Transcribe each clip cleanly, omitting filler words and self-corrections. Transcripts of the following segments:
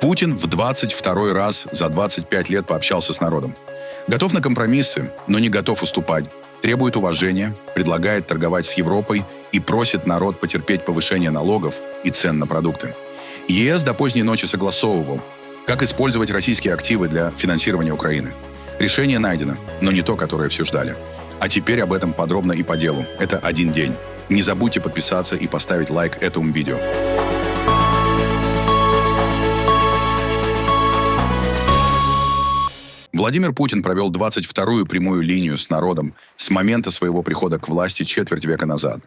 Путин в 22-й раз за 25 лет пообщался с народом. Готов на компромиссы, но не готов уступать. Требует уважения, предлагает торговать с Европой и просит народ потерпеть повышение налогов и цен на продукты. ЕС до поздней ночи согласовывал, как использовать российские активы для финансирования Украины. Решение найдено, но не то, которое все ждали. А теперь об этом подробно и по делу. Это один день. Не забудьте подписаться и поставить лайк этому видео. Владимир Путин провел 22-ю прямую линию с народом с момента своего прихода к власти четверть века назад.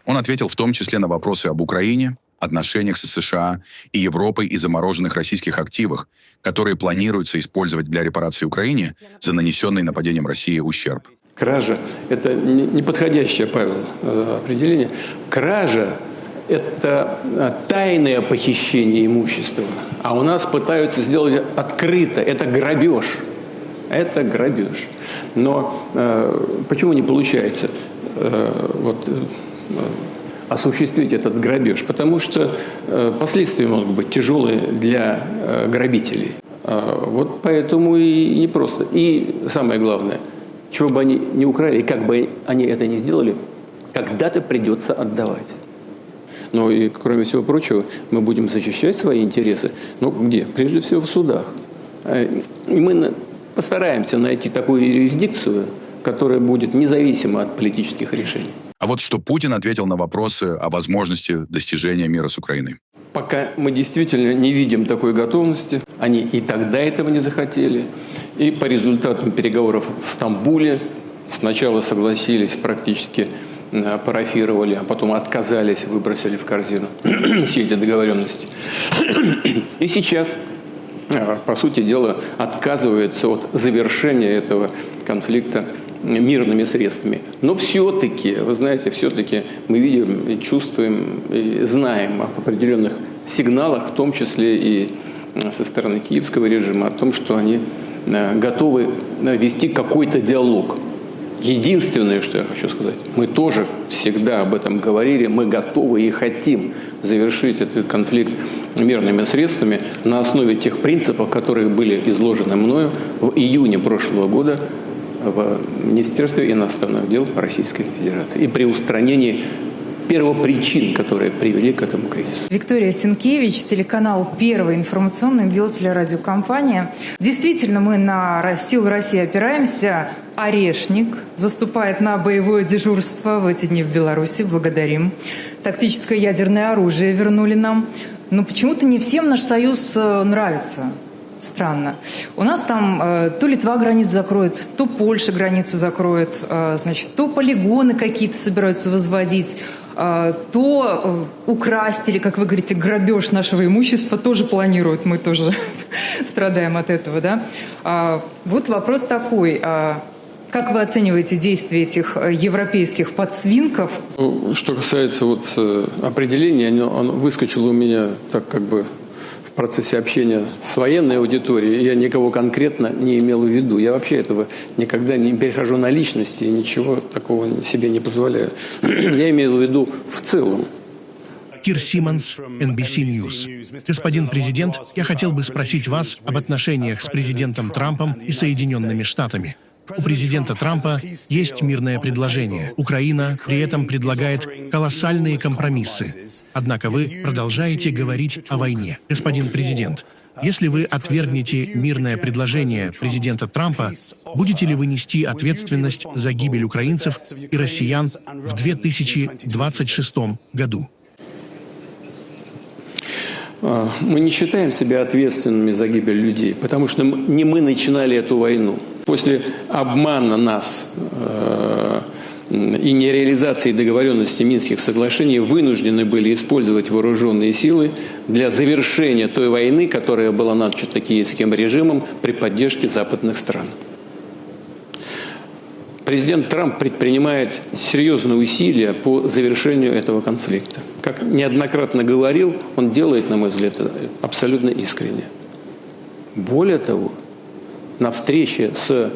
Он ответил в том числе на вопросы об Украине, отношениях с США и Европой и замороженных российских активах, которые планируется использовать для репарации Украине за нанесенный нападением России ущерб. Кража – это неподходящее, Павел, определение. Кража – это тайное похищение имущества, а у нас пытаются сделать открыто. Это грабеж. Это грабеж. Но почему не получается осуществить этот грабеж? Потому что последствия могут быть тяжелые для грабителей. Вот поэтому и непросто. И самое главное, чего бы они ни украли, и как бы они это ни сделали, когда-то придется отдавать. Но и, кроме всего прочего, мы будем защищать свои интересы. Ну, где? Прежде всего в судах. И мы постараемся найти такую юрисдикцию, которая будет независима от политических решений. А вот что Путин ответил на вопросы о возможности достижения мира с Украиной. Пока мы действительно не видим такой готовности, они и тогда этого не захотели, и по результатам переговоров в Стамбуле сначала согласились, практически парафировали, а потом отказались, выбросили в корзину все эти договоренности. И сейчас, по сути дела, отказываются от завершения этого конфликта мирными средствами. Но все-таки, вы знаете, все-таки мы видим, и чувствуем, и знаем об определенных сигналах, в том числе и со стороны киевского режима, о том, что они готовы вести какой-то диалог. Единственное, что я хочу сказать, мы тоже всегда об этом говорили, мы готовы и хотим завершить этот конфликт мирными средствами на основе тех принципов, которые были изложены мною в июне прошлого года в Министерстве иностранных дел Российской Федерации и при устранении первопричин, которые привели к этому кризису. Виктория Сенкевич, телеканал «Первый информационный», биотелерадиокомпания. Действительно, мы на силу России опираемся. Орешник заступает на боевое дежурство в эти дни в Беларуси. Благодарим. Тактическое ядерное оружие вернули нам. Но почему-то не всем наш союз нравится. Странно. У нас там то Литва границу закроет, то Польша границу закроет, значит, то полигоны какие-то собираются возводить, то украсть или, как вы говорите, грабеж нашего имущества тоже планируют. Мы тоже страдаем от этого, да? Вот вопрос такой. Как вы оцениваете действия этих европейских подсвинков? Что касается определения, оно выскочило у меня так как бы в процессе общения с военной аудиторией. Я никого конкретно не имел в виду. Я вообще этого никогда не перехожу на личности и ничего такого себе не позволяю. Я имел в виду в целом. Кир Симмонс, NBC News. Господин президент, я хотел бы спросить вас об отношениях с президентом Трампом и Соединенными Штатами. У президента Трампа есть мирное предложение. Украина при этом предлагает колоссальные компромиссы. Однако вы продолжаете говорить о войне. Господин президент, если вы отвергнете мирное предложение президента Трампа, будете ли вы нести ответственность за гибель украинцев и россиян в 2026 году? Мы не считаем себя ответственными за гибель людей, потому что не мы начинали эту войну. После обмана нас и нереализации договоренности Минских соглашений вынуждены были использовать вооруженные силы для завершения той войны, которая была начата киевским режимом при поддержке западных стран. Президент Трамп предпринимает серьезные усилия по завершению этого конфликта. Как неоднократно говорил, он делает, на мой взгляд, абсолютно искренне. Более того, на встрече с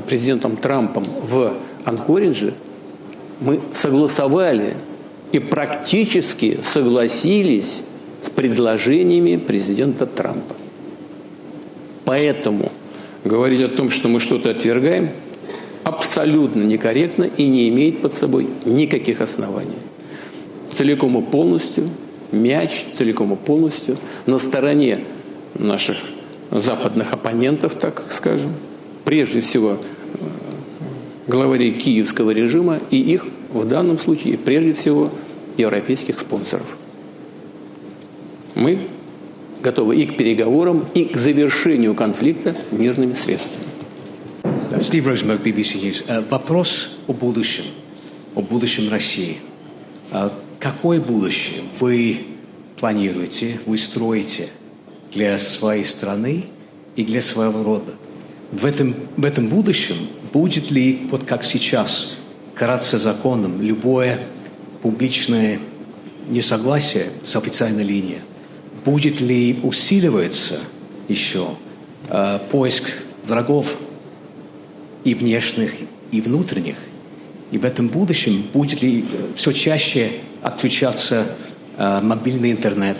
президентом Трампом в Анкоридже мы согласовали и практически согласились с предложениями президента Трампа. Поэтому говорить о том, что мы что-то отвергаем, абсолютно некорректно и не имеет под собой никаких оснований. Целиком и полностью, мяч целиком и полностью на стороне наших западных оппонентов, так скажем, прежде всего главарей киевского режима и их, в данном случае, прежде всего, европейских спонсоров. Мы готовы и к переговорам, и к завершению конфликта мирными средствами. Стив Розенберг, BBC News. Вопрос о будущем России. Какое будущее вы планируете, вы строите для своей страны и для своего рода? В этом будущем будет ли, вот как сейчас, караться законом любое публичное несогласие с официальной линией? Будет ли усиливаться еще поиск врагов и внешних, и внутренних? И в этом будущем будет ли все чаще отключаться мобильный интернет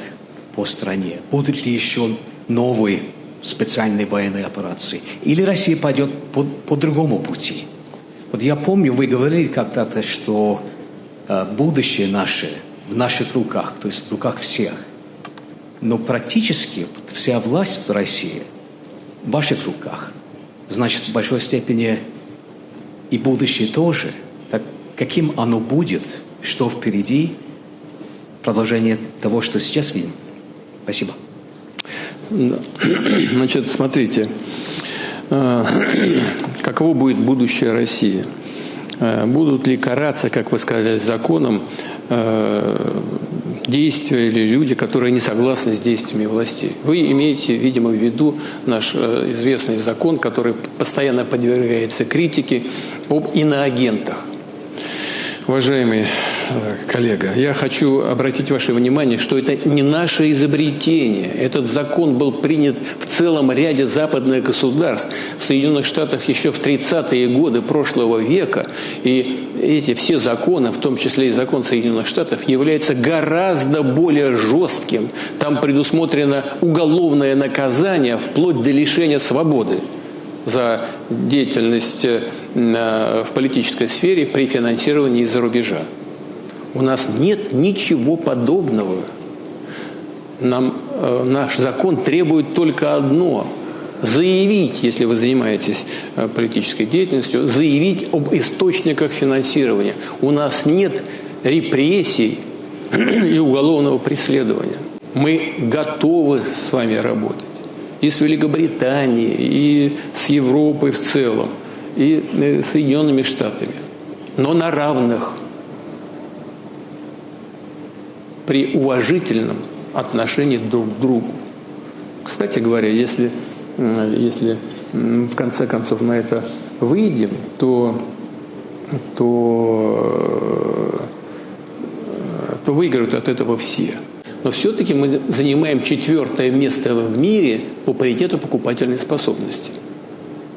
по стране? Будут ли еще новые специальные военные операции? Или Россия пойдет по другому пути? Вот я помню, вы говорили когда-то, что будущее наше в наших руках, то есть в руках всех. Но практически вся власть в России в ваших руках. Значит, в большой степени и будущее тоже. Так каким оно будет, что впереди, продолжение того, что сейчас видим? Спасибо. Значит, смотрите, каково будет будущее России? Будут ли караться, как вы сказали, законом действия или люди, которые не согласны с действиями властей? Вы имеете, видимо, в виду наш известный закон, который постоянно подвергается критике, об иноагентах. Уважаемый коллега, я хочу обратить ваше внимание, что это не наше изобретение. Этот закон был принят в целом ряде западных государств, в Соединенных Штатах еще в 30-е годы прошлого века. И эти все законы, в том числе и закон Соединенных Штатов, являются гораздо более жестким. Там предусмотрено уголовное наказание вплоть до лишения свободы за деятельность в политической сфере при финансировании из-за рубежа. У нас нет ничего подобного. Наш закон требует только одно – заявить, если вы занимаетесь политической деятельностью, заявить об источниках финансирования. У нас нет репрессий и уголовного преследования. Мы готовы с вами работать. И с Великобританией, и с Европой в целом, и с Соединенными Штатами. Но на равных, при уважительном отношении друг к другу. Кстати говоря, если в конце концов на это выйдем, то выиграют от этого все. Но все-таки мы занимаем 4-е место в мире по паритету покупательной способности.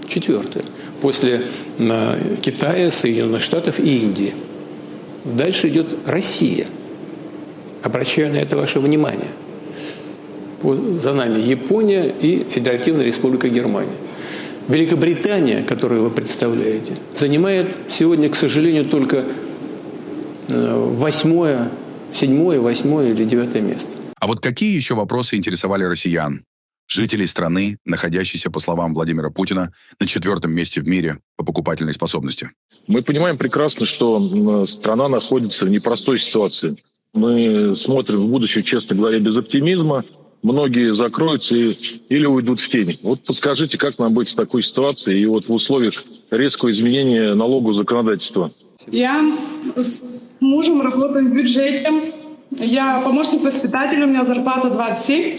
4-е. После Китая, Соединенных Штатов и Индии. Дальше идет Россия. Обращаю на это ваше внимание. За нами Япония и Федеративная Республика Германия. Великобритания, которую вы представляете, занимает сегодня, к сожалению, только 8-е, 7-е, 8-е или 9-е место. А вот какие еще вопросы интересовали россиян? Жителей страны, находящейся, по словам Владимира Путина, на 4-м месте в мире по покупательной способности. Мы понимаем прекрасно, что страна находится в непростой ситуации. Мы смотрим в будущее, честно говоря, без оптимизма. Многие закроются или уйдут в тень. Вот подскажите, как нам быть в такой ситуации и вот в условиях резкого изменения налогового законодательства? Я с мужем работаю в бюджете. Я помощник воспитателя, у меня зарплата 27.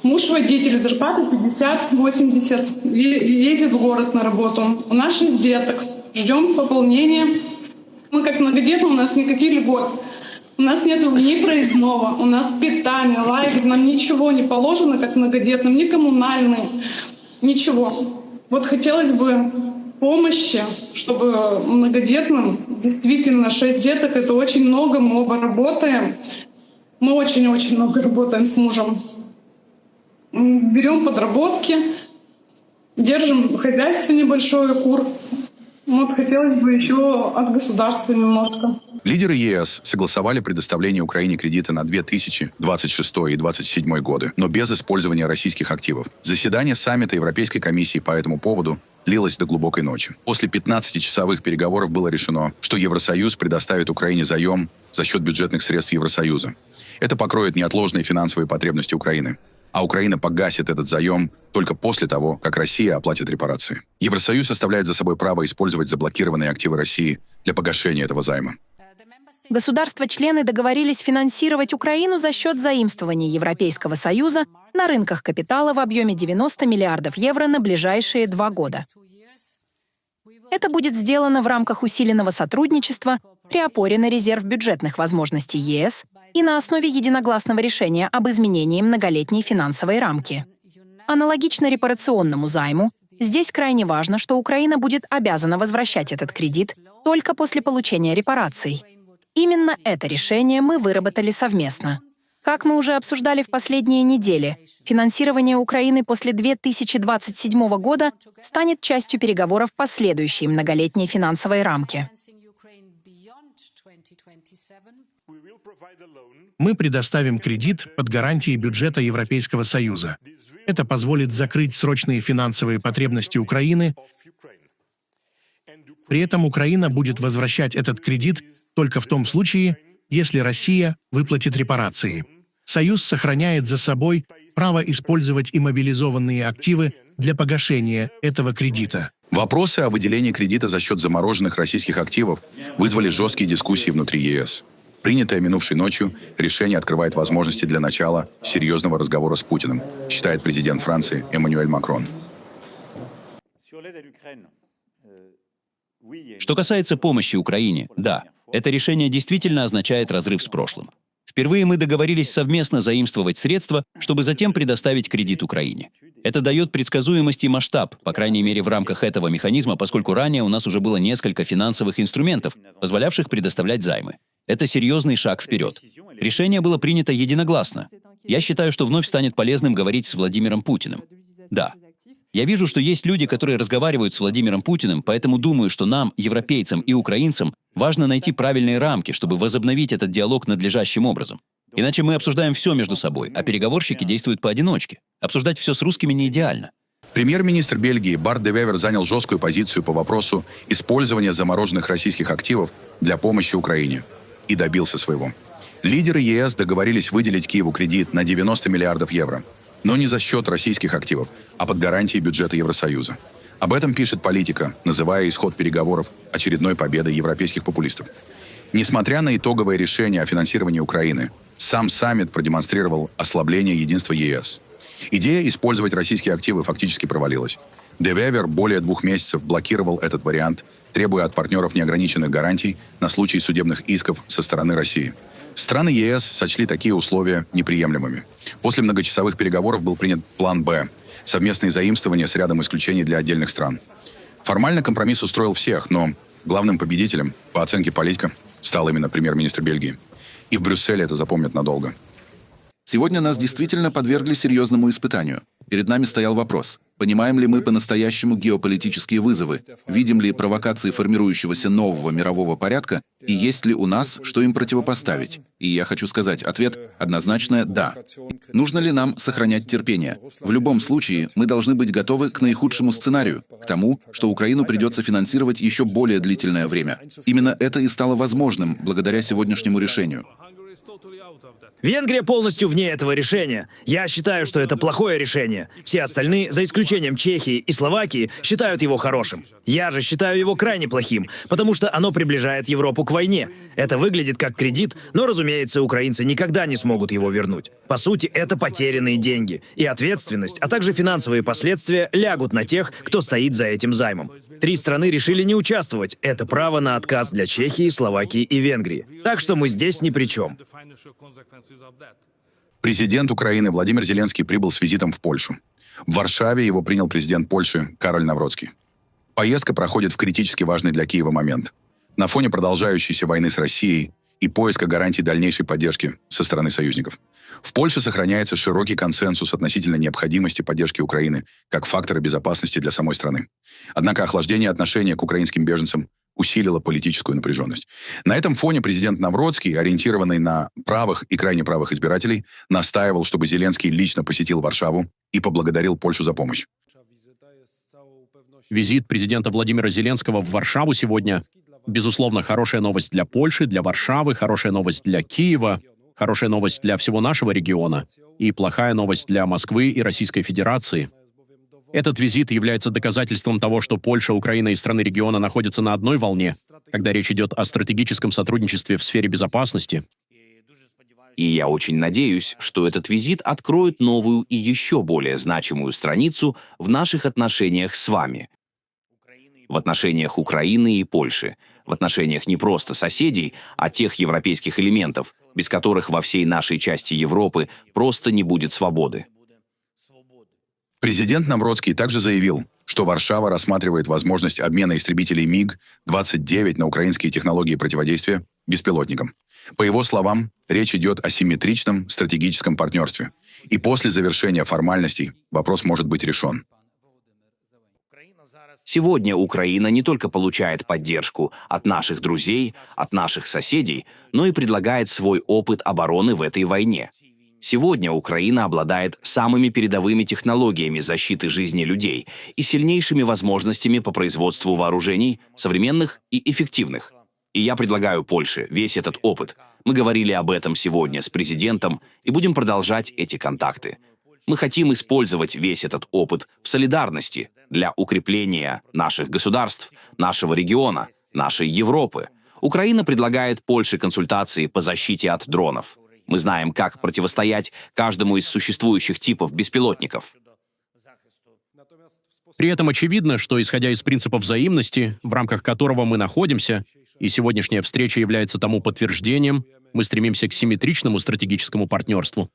Муж водитель, зарплата 50-80. Ездит в город на работу. У нас 6 деток. Ждем пополнения. Мы как многодетные, у нас никаких льгот. У нас нет ни проездного, у нас питание, лагерь. Нам ничего не положено, как многодетным, ни коммунальные, ничего. Вот хотелось бы помощи, чтобы многодетным, действительно 6 деток — это очень много, мы оба работаем. Мы очень-очень много работаем с мужем. Берем подработки, держим хозяйство небольшое, кур. Вот хотелось бы еще от государства немножко. Лидеры ЕС согласовали предоставление Украине кредита на 2026 и 2027 годы, но без использования российских активов. Заседание саммита Европейской комиссии по этому поводу длилось до глубокой ночи. После 15-часовых переговоров было решено, что Евросоюз предоставит Украине заем за счет бюджетных средств Евросоюза. Это покроет неотложные финансовые потребности Украины. А Украина погасит этот заем только после того, как Россия оплатит репарации. Евросоюз оставляет за собой право использовать заблокированные активы России для погашения этого займа. Государства-члены договорились финансировать Украину за счет заимствований Европейского Союза на рынках капитала в объеме 90 миллиардов евро на ближайшие 2 года. Это будет сделано в рамках усиленного сотрудничества при опоре на резерв бюджетных возможностей ЕС и на основе единогласного решения об изменении многолетней финансовой рамки. Аналогично репарационному займу, здесь крайне важно, что Украина будет обязана возвращать этот кредит только после получения репараций. Именно это решение мы выработали совместно. Как мы уже обсуждали в последние недели, финансирование Украины после 2027 года станет частью переговоров по следующей многолетней финансовой рамке. Мы предоставим кредит под гарантией бюджета Европейского Союза. Это позволит закрыть срочные финансовые потребности Украины. При этом Украина будет возвращать этот кредит только в том случае, если Россия выплатит репарации. Союз сохраняет за собой право использовать иммобилизованные активы для погашения этого кредита. Вопросы о выделении кредита за счет замороженных российских активов вызвали жесткие дискуссии внутри ЕС. Принятое минувшей ночью решение открывает возможности для начала серьезного разговора с Путиным, считает президент Франции Эммануэль Макрон. Что касается помощи Украине, да, это решение действительно означает разрыв с прошлым. Впервые мы договорились совместно заимствовать средства, чтобы затем предоставить кредит Украине. Это дает предсказуемость и масштаб, по крайней мере в рамках этого механизма, поскольку ранее у нас уже было несколько финансовых инструментов, позволявших предоставлять займы. Это серьезный шаг вперед. Решение было принято единогласно. Я считаю, что вновь станет полезным говорить с Владимиром Путиным. Да. Я вижу, что есть люди, которые разговаривают с Владимиром Путиным, поэтому думаю, что нам, европейцам и украинцам, важно найти правильные рамки, чтобы возобновить этот диалог надлежащим образом. Иначе мы обсуждаем все между собой, а переговорщики действуют поодиночке. Обсуждать все с русскими не идеально. Премьер-министр Бельгии Барт де Вевер занял жесткую позицию по вопросу использования замороженных российских активов для помощи Украине и добился своего. Лидеры ЕС договорились выделить Киеву кредит на 90 миллиардов евро, но не за счет российских активов, а под гарантией бюджета Евросоюза. Об этом пишет «Политика», называя исход переговоров очередной победой европейских популистов. Несмотря на итоговое решение о финансировании Украины, сам саммит продемонстрировал ослабление единства ЕС. Идея использовать российские активы фактически провалилась. Де Вевер более 2 месяцев блокировал этот вариант, требуя от партнеров неограниченных гарантий на случай судебных исков со стороны России. Страны ЕС сочли такие условия неприемлемыми. После многочасовых переговоров был принят план «Б» — совместные заимствования с рядом исключений для отдельных стран. Формально компромисс устроил всех, но главным победителем, по оценке «Политика», стал именно премьер-министр Бельгии. И в Брюсселе это запомнят надолго. Сегодня нас действительно подвергли серьезному испытанию. Перед нами стоял вопрос: понимаем ли мы по-настоящему геополитические вызовы, видим ли провокации формирующегося нового мирового порядка, и есть ли у нас, что им противопоставить? И я хочу сказать, ответ однозначно «да». Нужно ли нам сохранять терпение? В любом случае, мы должны быть готовы к наихудшему сценарию, к тому, что Украину придется финансировать еще более длительное время. Именно это и стало возможным благодаря сегодняшнему решению. Венгрия полностью вне этого решения. Я считаю, что это плохое решение. Все остальные, за исключением Чехии и Словакии, считают его хорошим. Я же считаю его крайне плохим, потому что оно приближает Европу к войне. Это выглядит как кредит, но, разумеется, украинцы никогда не смогут его вернуть. По сути, это потерянные деньги. И ответственность, а также финансовые последствия лягут на тех, кто стоит за этим займом. 3 страны решили не участвовать. Это право на отказ для Чехии, Словакии и Венгрии. Так что мы здесь ни при чем. Президент Украины Владимир Зеленский прибыл с визитом в Польшу. В Варшаве его принял президент Польши Кароль Навроцкий. Поездка проходит в критически важный для Киева момент. На фоне продолжающейся войны с Россией и поиска гарантий дальнейшей поддержки со стороны союзников. В Польше сохраняется широкий консенсус относительно необходимости поддержки Украины как фактора безопасности для самой страны. Однако охлаждение отношения к украинским беженцам усилило политическую напряженность. На этом фоне президент Навроцкий, ориентированный на правых и крайне правых избирателей, настаивал, чтобы Зеленский лично посетил Варшаву и поблагодарил Польшу за помощь. Визит президента Владимира Зеленского в Варшаву сегодня, безусловно, хорошая новость для Польши, для Варшавы, хорошая новость для Киева, хорошая новость для всего нашего региона и плохая новость для Москвы и Российской Федерации. Этот визит является доказательством того, что Польша, Украина и страны региона находятся на одной волне, когда речь идет о стратегическом сотрудничестве в сфере безопасности. И я очень надеюсь, что этот визит откроет новую и еще более значимую страницу в наших отношениях с вами. В отношениях Украины и Польши, в отношениях не просто соседей, а тех европейских элементов, без которых во всей нашей части Европы просто не будет свободы. Президент Навроцкий также заявил, что Варшава рассматривает возможность обмена истребителей МиГ-29 на украинские технологии противодействия беспилотникам. По его словам, речь идет о симметричном стратегическом партнерстве. И после завершения формальностей вопрос может быть решен. Сегодня Украина не только получает поддержку от наших друзей, от наших соседей, но и предлагает свой опыт обороны в этой войне. Сегодня Украина обладает самыми передовыми технологиями защиты жизни людей и сильнейшими возможностями по производству вооружений, современных и эффективных. И я предлагаю Польше весь этот опыт. Мы говорили об этом сегодня с президентом и будем продолжать эти контакты. Мы хотим использовать весь этот опыт в солидарности для укрепления наших государств, нашего региона, нашей Европы. Украина предлагает Польше консультации по защите от дронов. Мы знаем, как противостоять каждому из существующих типов беспилотников. При этом очевидно, что, исходя из принципа взаимности, в рамках которого мы находимся, и сегодняшняя встреча является тому подтверждением, мы стремимся к симметричному стратегическому партнерству.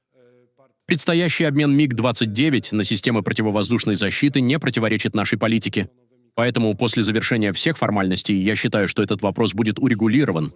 Предстоящий обмен МиГ-29 на системы противовоздушной защиты не противоречит нашей политике. Поэтому после завершения всех формальностей я считаю, что этот вопрос будет урегулирован.